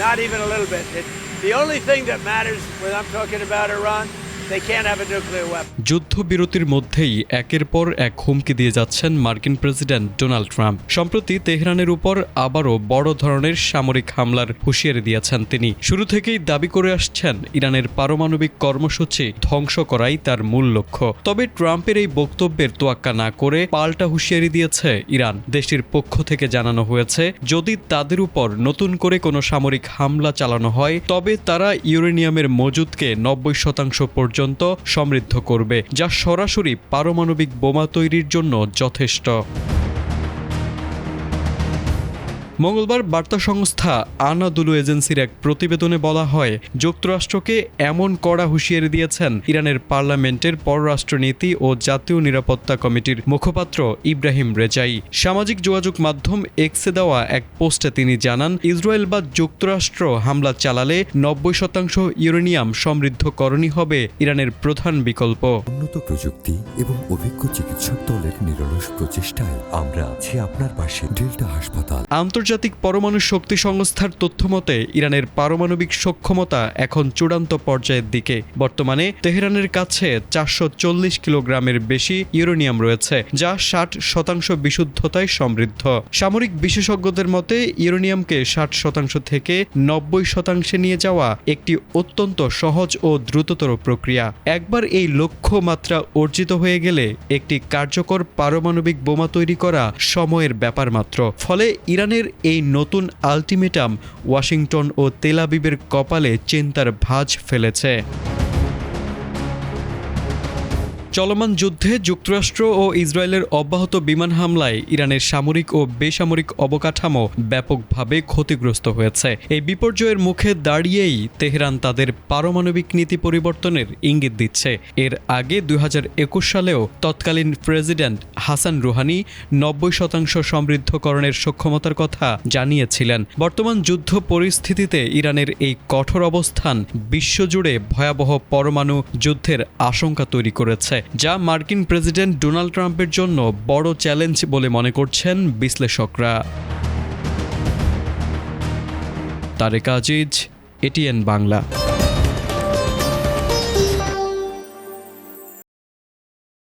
not even a little bit. The only thing that matters when I'm talking about Iran, they can't have a nuclear weapon. যুদ্ধবিরতির মধ্যেই একের পর এক হুমকি দিয়ে যাচ্ছেন মার্কিন প্রেসিডেন্ট ডোনাল্ড ট্রাম্প। সম্প্রতি তেহরানের উপর আবারও বড় ধরনের সামরিক হামলার হুঁশিয়ারি দিয়েছেন তিনি। শুরু থেকেই দাবি করে আসছেন ইরানের পারমাণবিক কর্মসূচি ধ্বংস করাই তার মূল লক্ষ্য। তবে ট্রাম্পের এই বক্তব্যের তোয়াক্কা না করে পাল্টা হুঁশিয়ারি দিয়েছে ইরান। দেশটির পক্ষ থেকে জানানো হয়েছে, যদি তাদের উপর নতুন করে কোনো সামরিক হামলা চালানো হয় তবে তারা ইউরেনিয়ামের মজুদকে 90% পর্যন্ত সমৃদ্ধ করবে, যা সরাসরি পারমাণবিক বোমা তৈরির জন্য যথেষ্ট। মঙ্গলবার বার্তা সংস্থা আনাদুলু এজেন্সির এক প্রতিবেদনে বলা হয়, যুক্তরাষ্ট্রকে এমন কড়া হুঁশিয়ারি দিয়েছেন ইরানের পার্লামেন্টের পররাষ্ট্রনীতি ও জাতীয় নিরাপত্তা কমিটির মুখপাত্র ইব্রাহিম রেজাই। সামাজিক যোগাযোগ মাধ্যম এক্সে দেওয়া এক পোস্টে তিনি জানান, ইসরায়েল বা যুক্তরাষ্ট্র হামলা চালালে 90% ইউরেনিয়াম সমৃদ্ধকরণই হবে ইরানের প্রধান বিকল্প। উন্নত প্রযুক্তি এবং অভিজ্ঞ চিকিৎসক দলের নিরলস প্রচেষ্টায় আমরা আছি আপনার পাশে। ডেল্টা হাসপাতাল। আন্তর্জাতিক পরমাণু শক্তি সংস্থার তথ্যমতে ইরানের পারমাণবিক সক্ষমতা এখন চূড়ান্ত পর্যায়ের দিকে। বর্তমানে তেহরানের কাছে 440 কিলোগ্রামের বেশি ইউরেনিয়াম রয়েছে, যা 60% বিশুদ্ধতায় সমৃদ্ধ। সামরিক বিশেষজ্ঞদের মতে ইউরেনিয়ামকে 60% থেকে 90% নিয়ে যাওয়া একটি অত্যন্ত সহজ ও দ্রুততর প্রক্রিয়া। একবার এই লক্ষ্যমাত্রা অর্জিত হয়ে গেলে একটি কার্যকর পারমাণবিক বোমা তৈরি করা সময়ের ব্যাপার মাত্র। ফলে ইরানের এই নতুন আলটিমেটাম ওয়াশিংটন ও তেল আবিবের কপালে চিন্তার ভাঁজ ফেলেছে। চলমান যুদ্ধে যুক্তরাষ্ট্র ও ইসরায়েলের অব্যাহত বিমান হামলায় ইরানের সামরিক ও বেসামরিক অবকাঠামো ব্যাপকভাবে ক্ষতিগ্রস্ত হয়েছে। এই বিপর্যয়ের মুখে দাঁড়িয়েই তেহরান তাদের পারমাণবিক নীতি পরিবর্তনের ইঙ্গিত দিচ্ছে। এর আগে 2021 সালেও তৎকালীন প্রেসিডেন্ট হাসান রুহানি 90% সমৃদ্ধকরণের সক্ষমতার কথা জানিয়েছিলেন। বর্তমান যুদ্ধ পরিস্থিতিতে ইরানের এই কঠোর অবস্থান বিশ্বজুড়ে ভয়াবহ পরমাণু যুদ্ধের আশঙ্কা তৈরি করেছে, যা মার্কিন প্রেসিডেন্ট ডোনাল্ড ট্রাম্পের জন্য বড় চ্যালেঞ্জ বলে মনে করছেন বিশ্লেষকরা। তারেক আজিজ, এটিএন বাংলা।